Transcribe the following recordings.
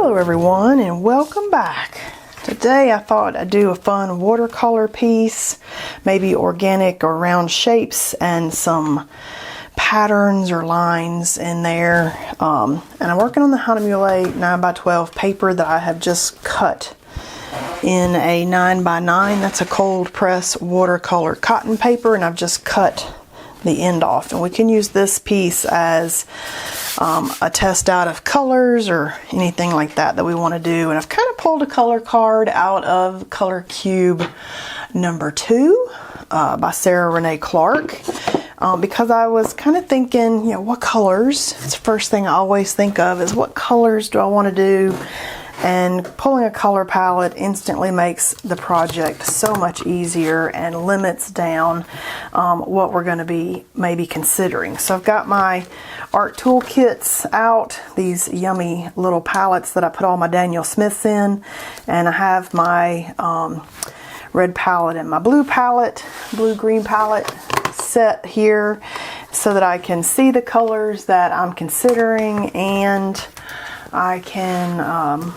Hello everyone and welcome back. Today I thought I'd do a fun watercolor piece, maybe organic or round shapes and some patterns or lines in there. And I'm working on the How to Muley 9x12 paper that I have just cut in a 9x9. That's a cold press watercolor cotton paper, and I've just cut the end off. And we can use this piece as a test out of colors or anything like that we want to do. And I've kind of pulled a color card out of Color Cube number 2 by Sarah Renee Clark, because I was kind of thinking, what colors? It's the first thing I always think of is what colors do I want to do? And pulling a color palette instantly makes the project so much easier and limits down what we're going to be maybe considering. So I've got my art tool kits out, these yummy little palettes that I put all my Daniel Smiths in, and I have my red palette and my blue-green palette set here so that I can see the colors that I'm considering, and I can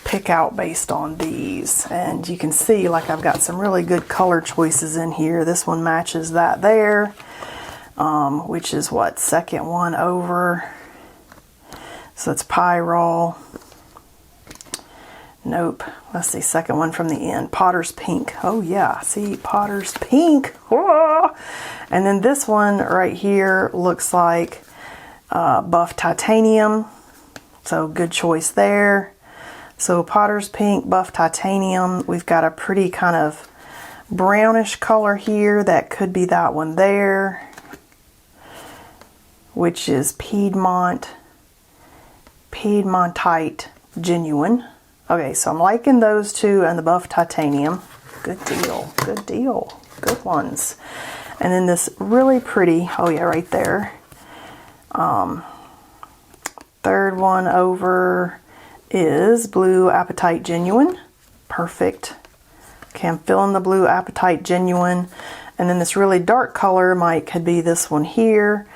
pick out based on these. And you can see like I've got some really good color choices in here. This one matches that there, which is what, second one over. So it's Pyrrole. Nope. Let's see, second one from the end. Potter's Pink. Oh yeah, see, Potter's Pink. Whoa! And then this one right here looks like Buff Titanium. So good choice there. So Potter's Pink, Buff Titanium. We've got a pretty kind of brownish color here. That could be that one there, which is Piedmontite Genuine. Okay, so I'm liking those two and the Buff Titanium. Good deal, good deal, good ones. And then this really pretty, oh yeah, right there. Third one over is Blue Appetite Genuine. Perfect. Okay, I'm filling the Blue Appetite Genuine. And then this really dark color could be this one here,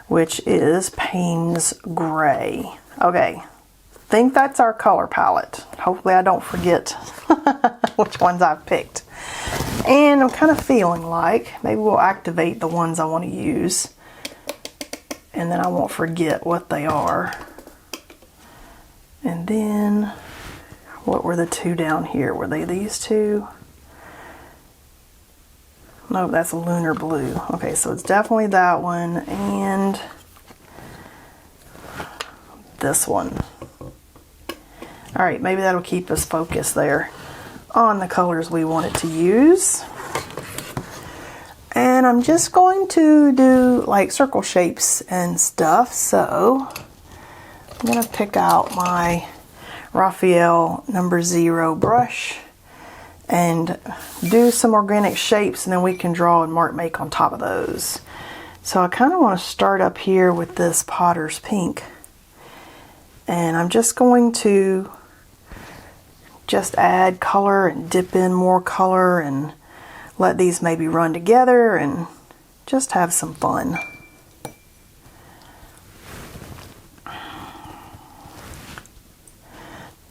which is Payne's Gray. Okay, think that's our color palette. Hopefully I don't forget which ones I've picked. And I'm kind of feeling like maybe we'll activate the ones I want to use, and then I won't forget what they are. And then, what were the two down here? Were they these two? No, that's Lunar Blue. Okay, so it's definitely that one and this one. All right, maybe that'll keep us focused there on the colors we wanted to use. And I'm just going to do like circle shapes and stuff, so I'm going to pick out my Raphael number 0 brush and do some organic shapes, and then we can draw and mark make on top of those. So I kind of want to start up here with this Potter's Pink, and I'm just going to just add color and dip in more color and let these maybe run together and just have some fun.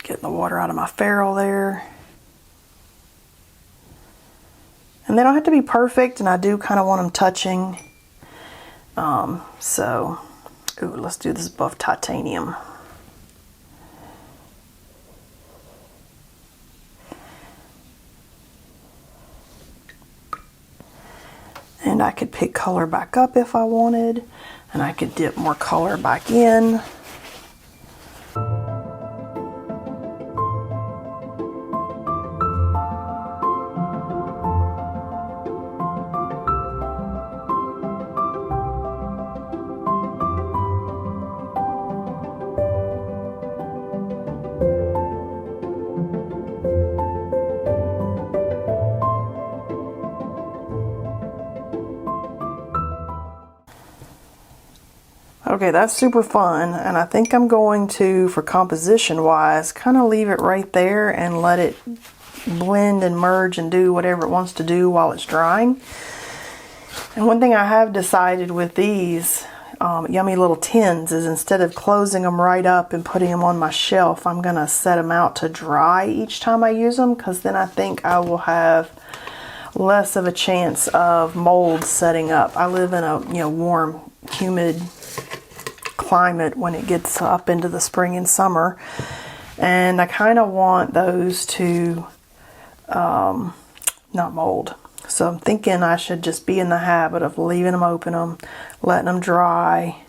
Getting the water out of my ferrule there. And they don't have to be perfect, and I do kind of want them touching. Let's do this Buff Titanium. And I could pick color back up if I wanted, and I could dip more color back in. Okay, that's super fun, and I think I'm going to, for composition wise, kind of leave it right there and let it blend and merge and do whatever it wants to do while it's drying. And one thing I have decided with these yummy little tins is instead of closing them right up and putting them on my shelf, I'm going to set them out to dry each time I use them, because then I think I will have less of a chance of mold setting up. I live in a warm, humid climate when it gets up into the spring and summer, and I kind of want those to not mold. So I'm thinking I should just be in the habit of leaving them open, letting them dry.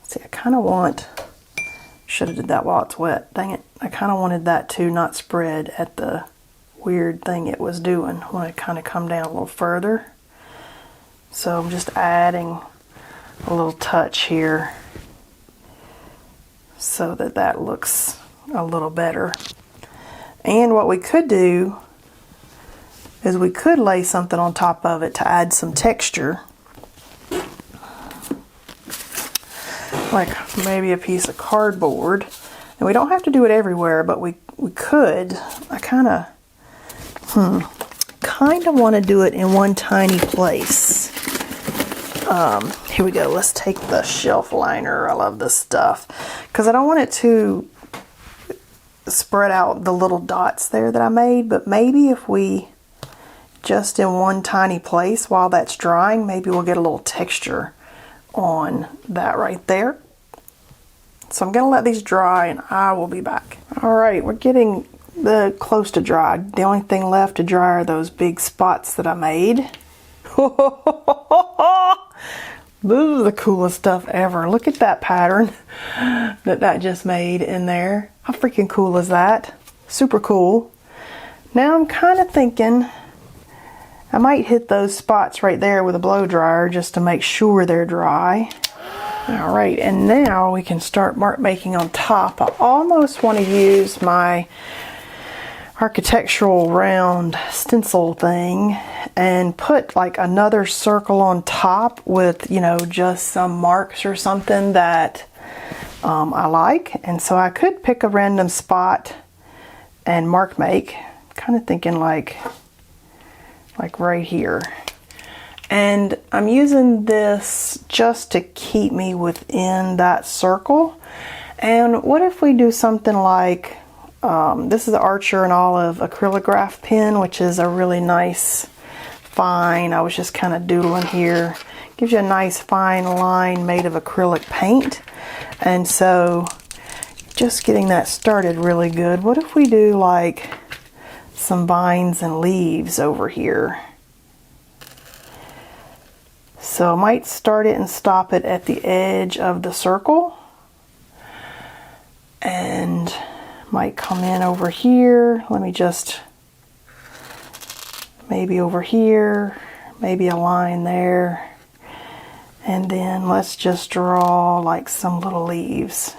See, I kind of want, should have did that while it's wet, dang it. I kind of wanted that to not spread at the weird thing it was doing. I want to kind of come down a little further. So I'm just adding a little touch here so that that looks a little better. And what we could do is we could lay something on top of it to add some texture. Like maybe a piece of cardboard. And we don't have to do it everywhere, but we could. I kind of want to do it in one tiny place. Here we go. Let's take the shelf liner. I love this stuff. Because I don't want it to spread out the little dots there that I made, but maybe if we just in one tiny place while that's drying, maybe we'll get a little texture on that right there. So I'm going to let these dry and I will be back. Alright, we're getting close to dry. The only thing left to dry are those big spots that I made. This is the coolest stuff ever. Look at that pattern that just made in there. How freaking cool is that? Super cool. Now I'm kind of thinking I might hit those spots right there with a blow dryer just to make sure they're dry. Alright, and now we can start mark making on top. I almost want to use my architectural round stencil thing and put like another circle on top with, just some marks or something that I like. And so I could pick a random spot and mark make. Kind of thinking like right here. And I'm using this just to keep me within that circle. And what if we do something like, this is the Archer and Olive acrylograph pen, which is a really nice fine, I was just kind of doodling here. Gives you a nice fine line made of acrylic paint. And so just getting that started really good. What if we do like some vines and leaves over here? So I might start it and stop it at the edge of the circle. And might come in over here. Let me just, maybe over here, maybe a line there. And then let's just draw like some little leaves.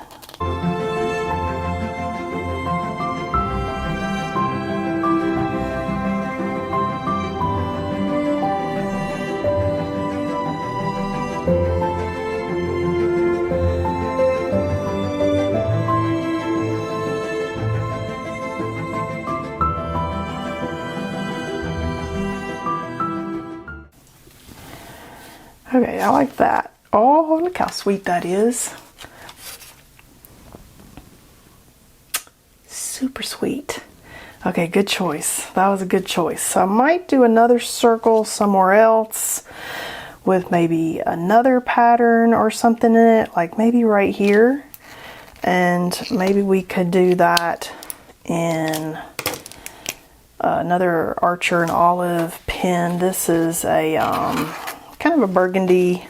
Okay, I like that. Oh, look how sweet that is. Super sweet. Okay, good choice. That was a good choice. So I might do another circle somewhere else with maybe another pattern or something in it, like maybe right here. And maybe we could do that in another Archer and Olive pen. This is a kind of a burgundy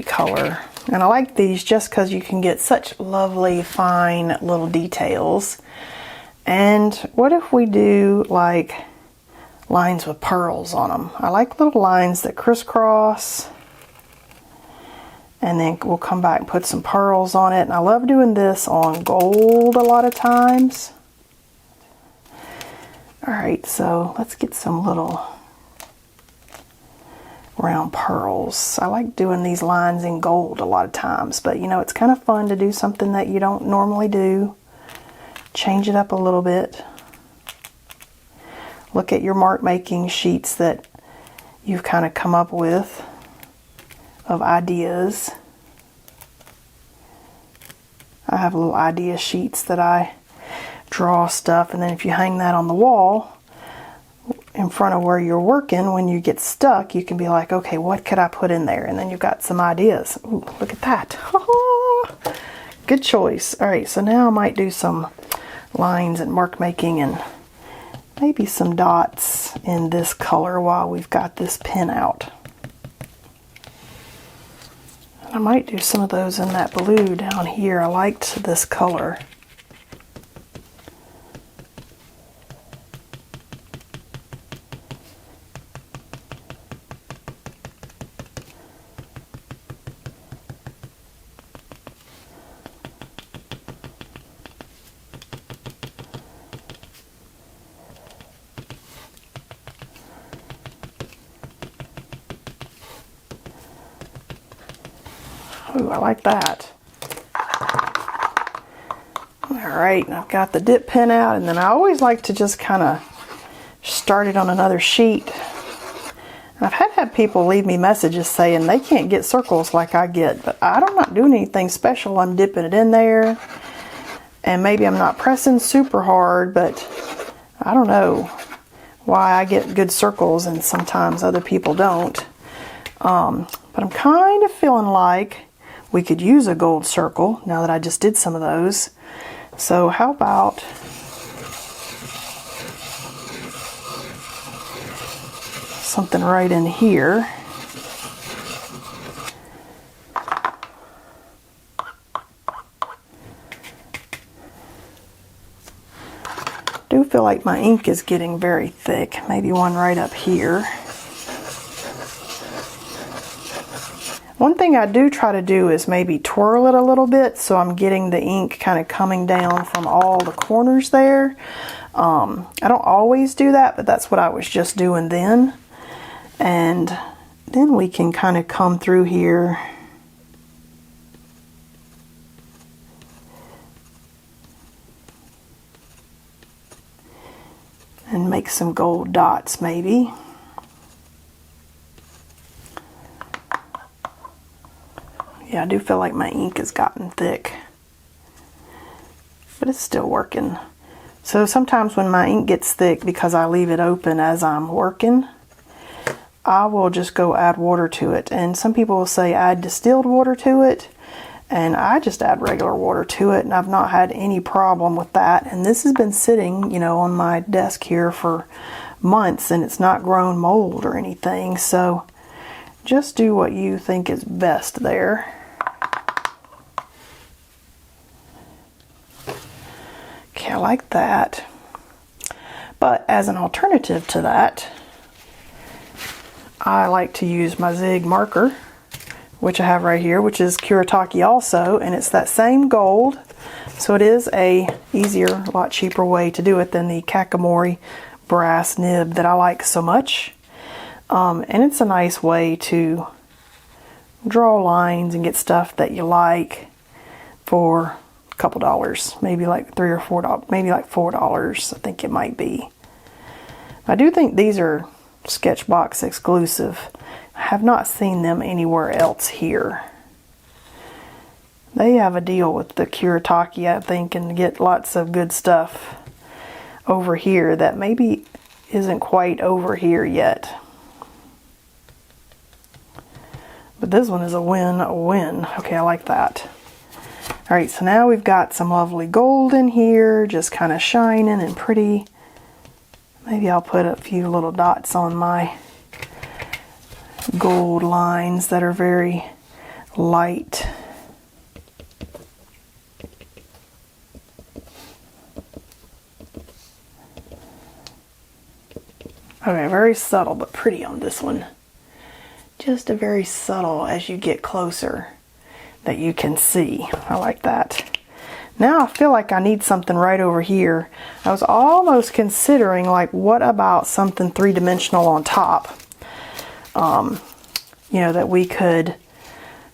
color. And I like these just because you can get such lovely fine little details. And what if we do like lines with pearls on them? I like little lines that crisscross. And then we'll come back and put some pearls on it. And I love doing this on gold a lot of times. Alright, so let's get some little round pearls. I like doing these lines in gold a lot of times, but it's kind of fun to do something that you don't normally do. Change it up a little bit. Look at your mark making sheets that you've kind of come up with. of ideas. I have little idea sheets that I draw stuff, and then if you hang that on the wall in front of where you're working, when you get stuck, you can be like, okay, what could I put in there? And then you've got some ideas. Ooh, look at that. Good choice. All right, so now I might do some lines and mark making and maybe some dots in this color while we've got this pen out. I might do some of those in that blue down here. I liked this color. Ooh, I like that. Alright, I've got the dip pen out, and then I always like to just kind of start it on another sheet. And I've had people leave me messages saying they can't get circles like I get, but I'm not doing anything special. I'm dipping it in there, and maybe I'm not pressing super hard, but I don't know why I get good circles and sometimes other people don't. But I'm kind of feeling like we could use a gold circle now that I just did some of those. So how about something right in here? I do feel like my ink is getting very thick. Maybe one right up here. One thing I do try to do is maybe twirl it a little bit so I'm getting the ink kind of coming down from all the corners there. I don't always do that, but that's what I was just doing then. And then we can kind of come through here and make some gold dots maybe. Yeah, I do feel like my ink has gotten thick, but it's still working. So sometimes when my ink gets thick, because I leave it open as I'm working, I will just go add water to it. And some people will say add distilled water to it, and I just add regular water to it, and I've not had any problem with that. And this has been sitting, you know, on my desk here for months, and it's not grown mold or anything. So just do what you think is best there. Okay, I like that. But as an alternative to that, I like to use my Zig marker, which I have right here, which is Kuretake also, and it's that same gold. So it is a easier, a lot cheaper way to do it than the Kakamori brass nib that I like so much. And it's a nice way to draw lines and get stuff that you like for a couple dollars, maybe like $3 or $4, maybe like $4, I think it might be. I do think these are Sketchbox exclusive. I have not seen them anywhere else here. They have a deal with the Kuretake, I think, and get lots of good stuff over here that maybe isn't quite over here yet. But this one is a win, a win. Okay, I like that. Alright, so now we've got some lovely gold in here, just kind of shining and pretty. Maybe I'll put a few little dots on my gold lines that are very light. Okay, very subtle but pretty on this one. Just a very subtle as you get closer that you can see. I like that. Now I feel like I need something right over here. I was almost considering, like, what about something three-dimensional on top? You know, that we could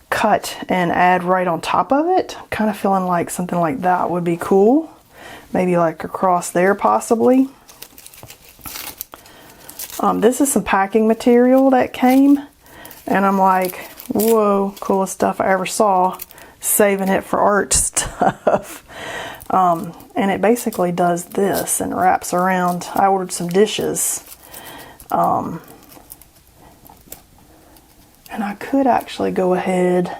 cut and add right on top of it. I'm kind of feeling like something like that would be cool. Maybe like across there possibly. This is some packing material that came, and I'm like, Whoa, coolest stuff I ever saw. Saving it for art stuff. And it basically does this and wraps around. I ordered some dishes. And I could actually go ahead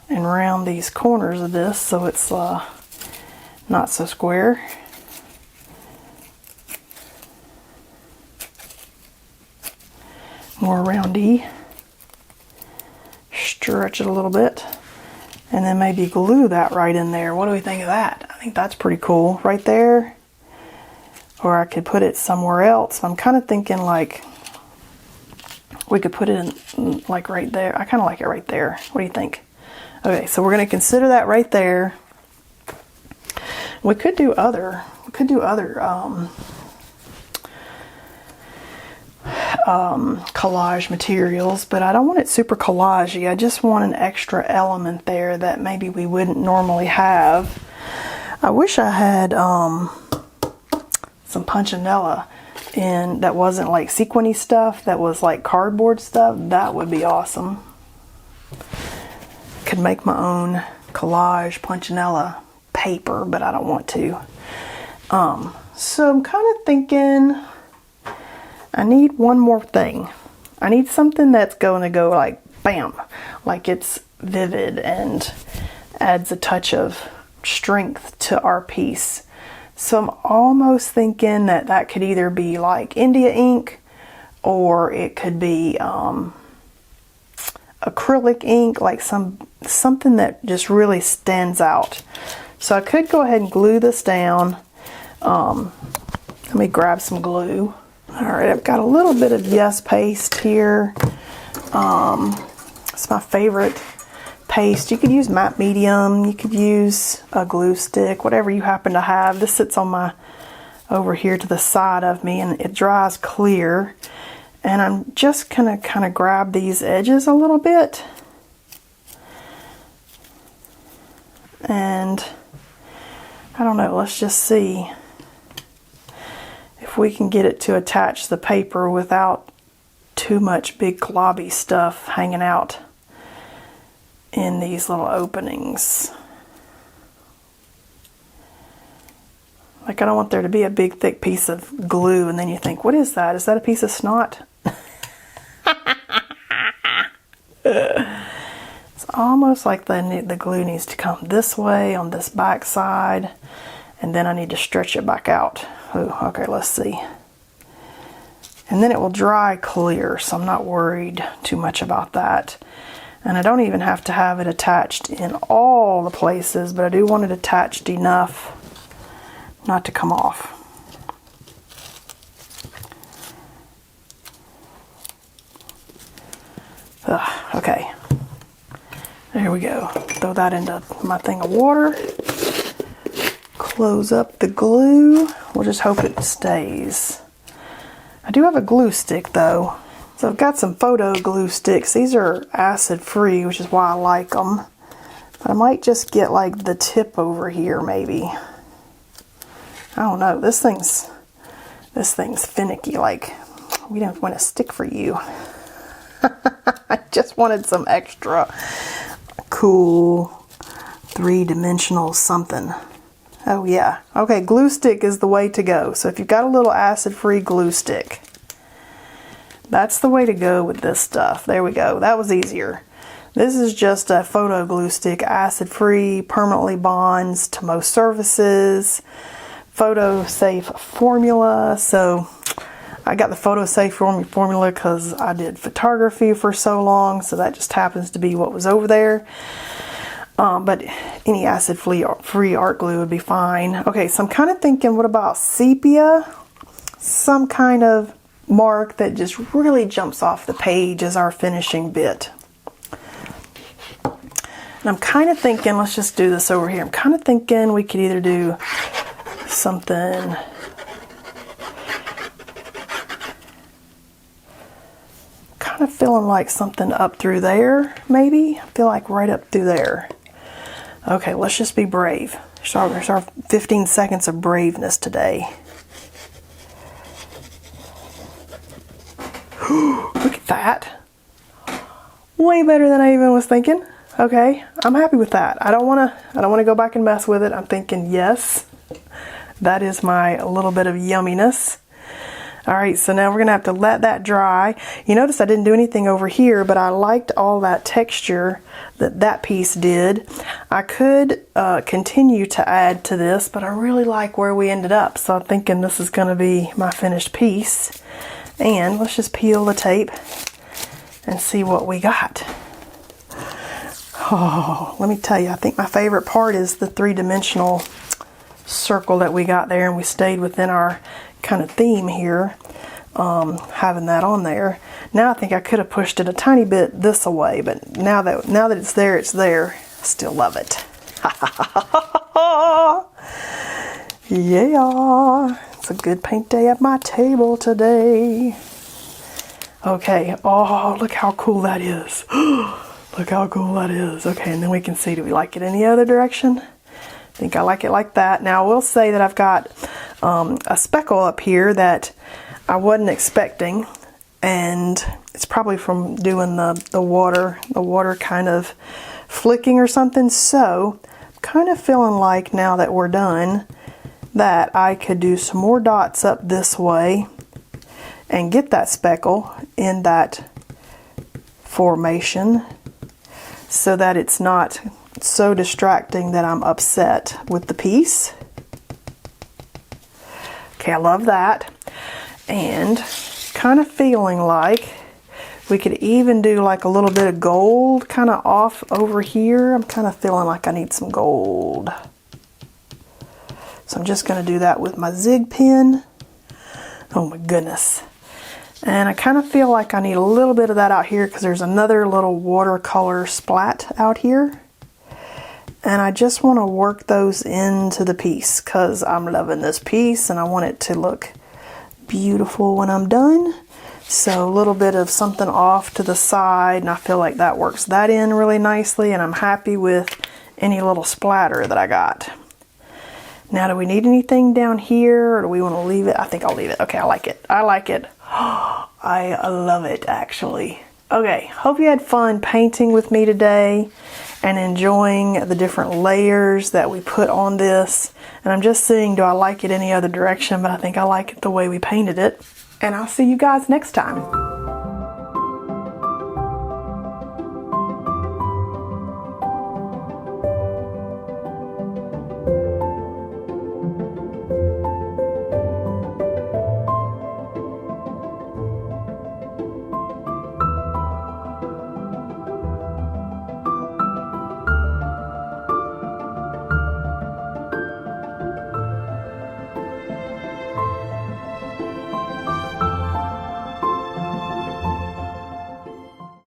and round these corners of this so it's not so square. More roundy. Stretch it a little bit. And then maybe glue that right in there. What do we think of that? I think that's pretty cool. Right there. Or I could put it somewhere else. I'm kind of thinking like we could put it in like right there. I kind of like it right there. What do you think? Okay, so we're going to consider that right there. We could do other collage materials, but I don't want it super collagey. I just want an extra element there that maybe we wouldn't normally have. I wish I had some punchinella in that wasn't like sequiny stuff, that was like cardboard stuff. That would be awesome. Could make my own collage punchinella paper, but I don't want to. So I'm kind of thinking I need one more thing. I need something that's going to go like bam, like it's vivid and adds a touch of strength to our piece. So I'm almost thinking that that could either be like India ink, or it could be acrylic ink, like something that just really stands out. So I could go ahead and glue this down. Let me grab some glue. Alright, I've got a little bit of Yes paste here. It's my favorite paste. You could use matte medium, you could use a glue stick, whatever you happen to have. This sits on my, over here to the side of me, and it dries clear. And I'm just gonna kind of grab these edges a little bit. And I don't know, let's just see if we can get it to attach the paper without too much big globby stuff hanging out in these little openings. Like, I don't want there to be a big thick piece of glue and then you think, what is that? Is that a piece of snot? It's almost like the glue needs to come this way on this back side, and then I need to stretch it back out. Ooh, okay, let's see. And then it will dry clear, so I'm not worried too much about that. And I don't even have to have it attached in all the places, but I do want it attached enough not to come off. Okay, there we go. Throw that into my thing of water. Close up the glue. We'll just hope it stays. I do have a glue stick though. So I've got some photo glue sticks. These are acid free, which is why I like them. But I might just get like the tip over here maybe. I don't know. This thing's finicky. Like, we don't want to stick for you. I just wanted some extra cool three-dimensional something. Oh yeah. Okay, glue stick is the way to go. So if you've got a little acid-free glue stick, that's the way to go with this stuff. There we go. That was easier. This is just a photo glue stick, acid-free, permanently bonds to most surfaces, photo-safe formula. So I got the photo-safe formula because I did photography for so long, so that just happens to be what was over there. But any acid-free art glue would be fine. Okay, so I'm kind of thinking, what about sepia? Some kind of mark that just really jumps off the page as our finishing bit. And I'm kind of thinking, let's just do this over here. I'm kind of thinking we could either do something kind of feeling like something up through there, maybe. I feel like right up through there. Okay, let's just be brave. There's our 15 seconds of braveness today. Look at that. Way better than I even was thinking. Okay, I'm happy with that. I don't want to go back and mess with it. I'm thinking, yes, that is my little bit of yumminess. All right, so now we're gonna have to let that dry. You notice I didn't do anything over here, but I liked all that texture that that piece did. I could continue to add to this, but I really like where we ended up. So I'm thinking this is gonna be my finished piece. And let's just peel the tape and see what we got. Oh, let me tell you, I think my favorite part is the three-dimensional circle that we got there, and we stayed within our kind of theme here, having that on there. Now I think I could have pushed it a tiny bit this away, but now that it's there, it's there. I still love it. Yeah, it's a good paint day at my table today. Okay, oh, look how cool that is. Look how cool that is. Okay, and then we can see, do we like it any other direction? I think I like it like that. Now I will say that I've got a speckle up here that I wasn't expecting, and it's probably from doing the water kind of flicking or something. So I'm kind of feeling like now that we're done that I could do some more dots up this way and get that speckle in that formation so that it's not so distracting that I'm upset with the piece. Okay, I love that. And kind of feeling like we could even do like a little bit of gold kind of off over here. I'm kind of feeling like I need some gold. So I'm just going to do that with my zig pen. Oh my goodness. And I kind of feel like I need a little bit of that out here because there's another little watercolor splat out here. And I just want to work those into the piece because I'm loving this piece and I want it to look beautiful when I'm done. So a little bit of something off to the side, and I feel like that works that in really nicely, and I'm happy with any little splatter that I got. Now, do we need anything down here, or do we want to leave it? I think I'll leave it. Okay, I like it. I like it. I love it, actually. Okay, hope you had fun painting with me today and enjoying the different layers that we put on this. And I'm just seeing, do I like it any other direction? But I think I like it the way we painted it. And I'll see you guys next time.